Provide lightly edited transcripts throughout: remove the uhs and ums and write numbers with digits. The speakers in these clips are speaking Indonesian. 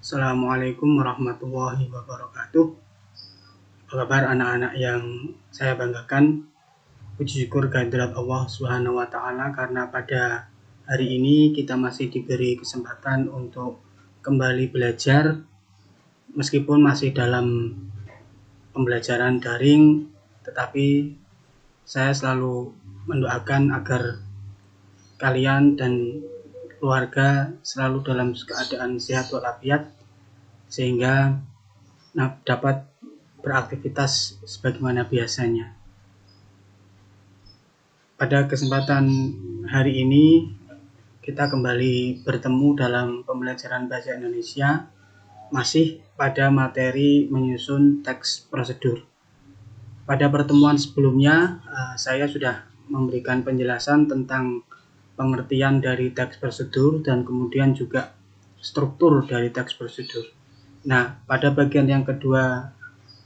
Assalamualaikum warahmatullahi wabarakatuh. Apa kabar anak-anak yang saya banggakan? Puji syukur kehadirat Allah Subhanahu wa Ta'ala, karena pada hari ini kita masih diberi kesempatan untuk kembali belajar, meskipun masih dalam pembelajaran daring, tetapi saya selalu mendoakan agar kalian dan keluarga selalu dalam keadaan sehat walafiat, sehingga dapat beraktivitas sebagaimana biasanya. Pada kesempatan hari ini kita kembali bertemu dalam pembelajaran bahasa Indonesia, masih pada materi menyusun teks prosedur. Pada pertemuan sebelumnya saya sudah memberikan penjelasan tentang pengertian dari teks prosedur dan kemudian juga struktur dari teks prosedur. Nah, pada bagian yang kedua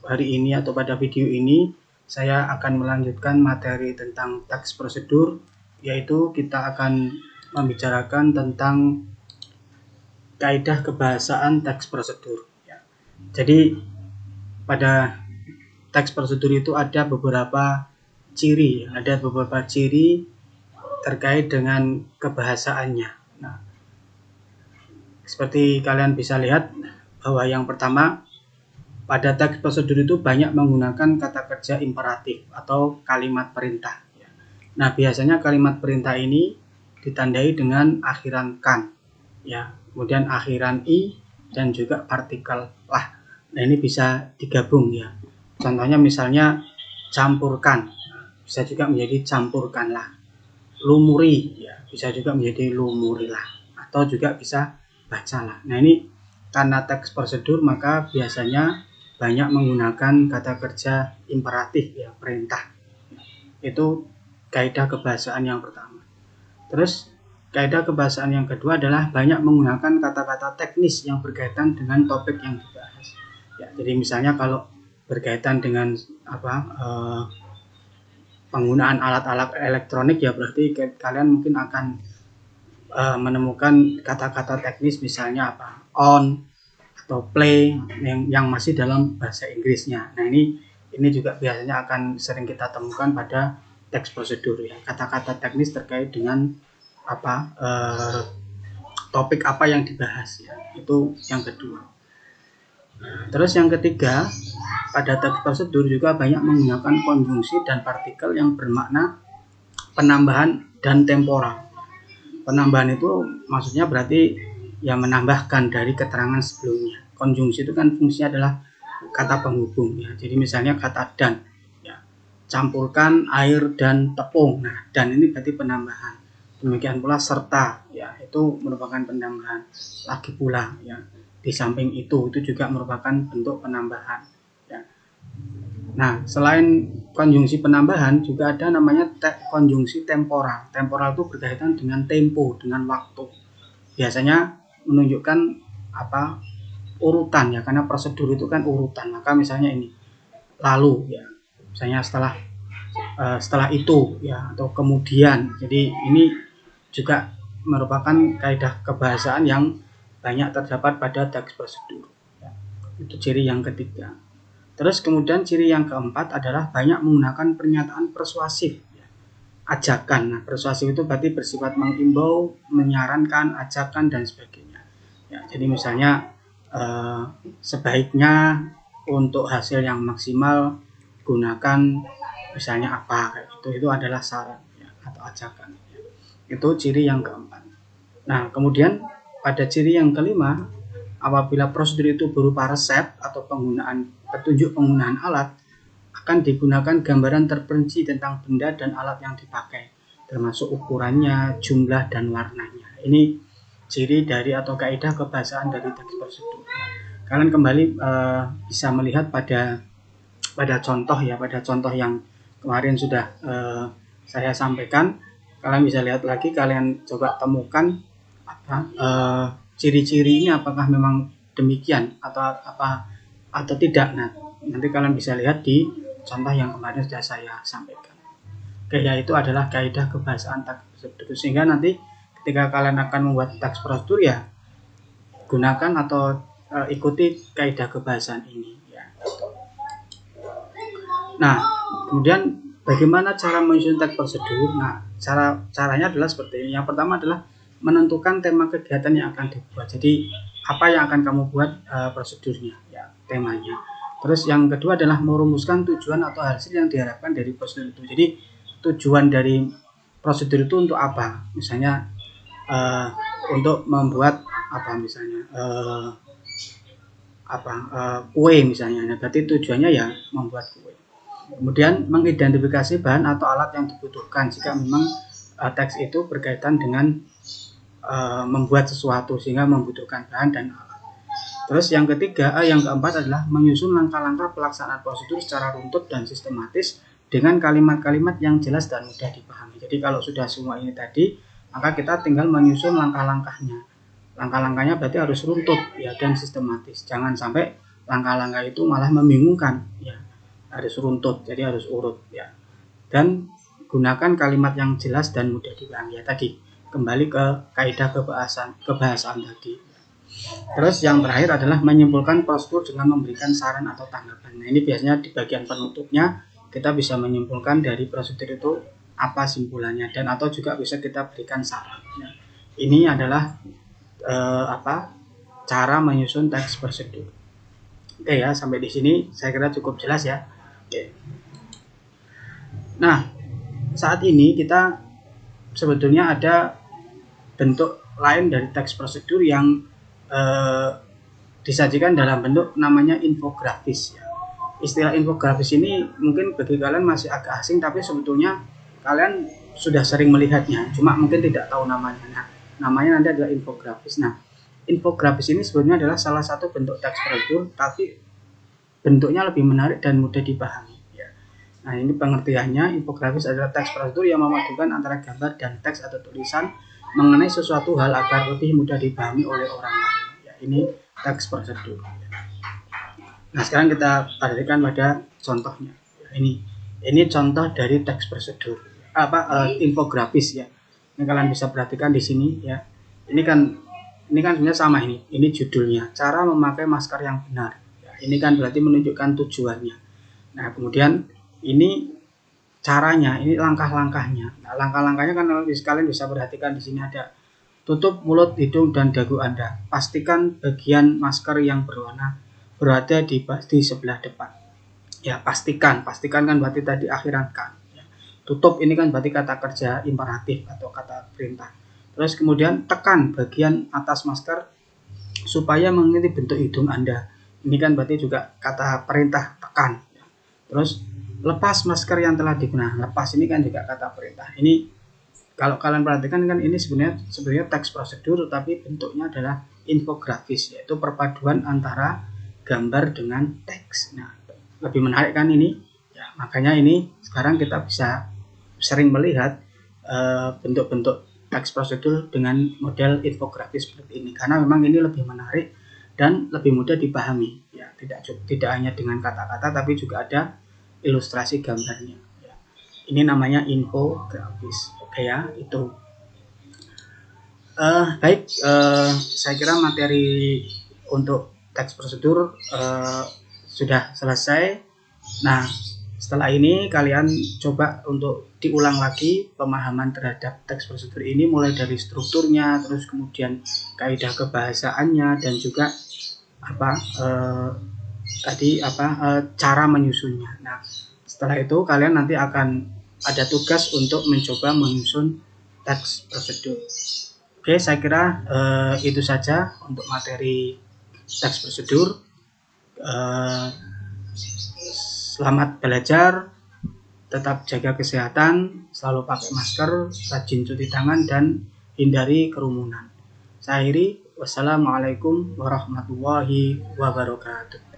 hari ini atau pada video ini saya akan melanjutkan materi tentang teks prosedur, yaitu kita akan membicarakan tentang kaidah kebahasaan teks prosedur. Jadi pada teks prosedur itu ada beberapa ciri terkait dengan kebahasaannya. Nah, seperti kalian bisa lihat bahwa yang pertama, pada teks prosedur itu banyak menggunakan kata kerja imperatif atau kalimat perintah. Nah, biasanya kalimat perintah ini ditandai dengan akhiran kan, kemudian akhiran i dan juga partikel lah. Nah, ini bisa digabung ya. Contohnya misalnya campurkan, bisa juga menjadi campurkanlah. Lumuri, bisa juga menjadi lumurilah, atau juga bisa bacalah. Nah, ini karena teks prosedur maka biasanya banyak menggunakan kata kerja imperatif, perintah. Itu kaidah kebahasaan yang pertama. Terus kaidah kebahasaan yang kedua adalah banyak menggunakan kata-kata teknis yang berkaitan dengan topik yang dibahas. Jadi misalnya kalau berkaitan dengan penggunaan alat-alat elektronik, berarti kalian mungkin akan menemukan kata-kata teknis misalnya on atau play yang masih dalam bahasa Inggrisnya. Nah, ini juga biasanya akan sering kita temukan pada teks prosedur, kata-kata teknis terkait dengan topik apa yang dibahas, itu yang kedua. Terus yang ketiga, pada teks prosedur juga banyak menggunakan konjungsi dan partikel yang bermakna penambahan dan temporal. Penambahan itu maksudnya berarti menambahkan dari keterangan sebelumnya. Konjungsi itu kan fungsinya adalah kata penghubung, Jadi misalnya kata dan, campurkan air dan tepung. Nah, dan ini berarti penambahan. Demikian pula serta, itu merupakan penambahan. Lagi pula, di samping itu juga merupakan bentuk penambahan. Nah, selain konjungsi penambahan juga ada namanya konjungsi temporal. Temporal itu berkaitan dengan tempo, dengan waktu. Biasanya menunjukkan urutan, karena prosedur itu kan urutan. Maka misalnya ini lalu, misalnya setelah itu, atau kemudian. Jadi ini juga merupakan kaidah kebahasaan yang banyak terdapat pada teks prosedur. Itu ciri yang ketiga. Terus kemudian ciri yang keempat adalah banyak menggunakan pernyataan persuasif, ajakan. Nah, persuasif itu berarti bersifat menghimbau, menyarankan, ajakan dan sebagainya. Jadi misalnya sebaiknya untuk hasil yang maksimal gunakan misalnya itu adalah saran atau ajakan. Itu ciri yang keempat. Nah, kemudian pada ciri yang kelima, apabila prosedur itu berupa resep atau petunjuk penggunaan alat, akan digunakan gambaran terperinci tentang benda dan alat yang dipakai, termasuk ukurannya, jumlah dan warnanya. Ini ciri dari atau kaidah kebahasaan dari teks prosedur. Kalian kembali bisa melihat pada contoh yang kemarin sudah saya sampaikan. Kalian bisa lihat lagi, kalian coba temukan ciri-ciri ini apakah memang demikian atau tidak. Nah, nanti kalian bisa lihat di contoh yang kemarin sudah saya sampaikan. Yaitu adalah kaidah kebahasaan teks prosedur. Sehingga nanti ketika kalian akan membuat teks prosedur, gunakan atau ikuti kaidah kebahasaan ini ya. Nah, kemudian bagaimana cara menyusun teks prosedur? Nah, caranya adalah seperti ini. Yang pertama adalah menentukan tema kegiatan yang akan dibuat. Jadi apa yang akan kamu buat prosedurnya ya, temanya. Terus yang kedua adalah merumuskan tujuan atau hasil yang diharapkan dari prosedur itu. Jadi tujuan dari prosedur itu untuk apa? Misalnya untuk membuat apa misalnya kue misalnya. Nah, berarti tujuannya ya membuat kue. Kemudian mengidentifikasi bahan atau alat yang dibutuhkan jika memang teks itu berkaitan dengan membuat sesuatu sehingga membutuhkan bahan dan alat. Terus yang keempat adalah menyusun langkah-langkah pelaksanaan prosedur secara runtut dan sistematis dengan kalimat-kalimat yang jelas dan mudah dipahami. Jadi kalau sudah semua ini tadi, maka kita tinggal menyusun langkah-langkahnya. Langkah-langkahnya berarti harus runtut ya dan sistematis. Jangan sampai langkah-langkah itu malah membingungkan ya. Harus runtut, jadi harus urut ya. Dan gunakan kalimat yang jelas dan mudah dipahami ya tadi. Kembali ke kaidah kebahasaan tadi. Terus yang terakhir adalah menyimpulkan prosedur dengan memberikan saran atau tanggapan. Nah, ini biasanya di bagian penutupnya kita bisa menyimpulkan dari prosedur itu apa simpulannya dan atau juga bisa kita berikan saran. Nah, ini adalah cara menyusun teks prosedur. Oke ya, sampai di sini saya kira cukup jelas ya. Oke. Nah, saat ini kita sebetulnya ada bentuk lain dari teks prosedur yang disajikan dalam bentuk namanya infografis ya. Istilah infografis ini mungkin bagi kalian masih agak asing, tapi sebetulnya kalian sudah sering melihatnya, cuma mungkin tidak tahu namanya. Nah, namanya nanti adalah infografis. Nah, infografis ini sebenarnya adalah salah satu bentuk teks prosedur, tapi bentuknya lebih menarik dan mudah dipahami ya. Nah, ini pengertiannya, infografis adalah teks prosedur yang memadukan antara gambar dan teks atau tulisan mengenai sesuatu hal agar lebih mudah dipahami oleh orang lain. Ya, ini teks prosedur. Nah, sekarang kita perhatikan pada contohnya. Ya, ini contoh dari teks prosedur. Infografis ya. Ini kalian bisa perhatikan di sini ya. Ini kan sebenarnya sama ini. Ini judulnya, cara memakai masker yang benar. Ya, ini kan berarti menunjukkan tujuannya. Nah, kemudian ini caranya, ini langkah-langkahnya. Nah, langkah-langkahnya kan kalian bisa perhatikan di sini ada tutup mulut, hidung, dan dagu Anda. Pastikan bagian masker yang berada di sebelah depan. Ya, pastikan kan berarti tadi akhiran kan. Ya. Tutup ini kan berarti kata kerja imperatif atau kata perintah. Terus kemudian tekan bagian atas masker supaya mengikuti bentuk hidung Anda. Ini kan berarti juga kata perintah tekan. Ya. Terus lepas masker yang telah digunakan. Lepas ini kan juga kata perintah. Ini kalau kalian perhatikan kan ini sebenarnya teks prosedur, tapi bentuknya adalah infografis, yaitu perpaduan antara gambar dengan teks. Nah, lebih menarik kan ini? Ya, makanya ini sekarang kita bisa sering melihat bentuk-bentuk teks prosedur dengan model infografis seperti ini, karena memang ini lebih menarik dan lebih mudah dipahami. Ya, tidak hanya dengan kata-kata, tapi juga ada ilustrasi gambarnya ya. Ini namanya infografis. Oke ya, itu baik, saya kira materi untuk teks prosedur sudah selesai. Nah, setelah ini kalian coba untuk diulang lagi pemahaman terhadap teks prosedur ini, mulai dari strukturnya, terus kemudian kaidah kebahasaannya, dan juga cara menyusunnya. Nah, setelah itu kalian nanti akan ada tugas untuk mencoba menyusun teks prosedur. Oke, saya kira itu saja untuk materi teks prosedur. Selamat belajar, tetap jaga kesehatan, selalu pakai masker, rajin cuci tangan, dan hindari kerumunan. Saya akhiri, wassalamualaikum warahmatullahi wabarakatuh.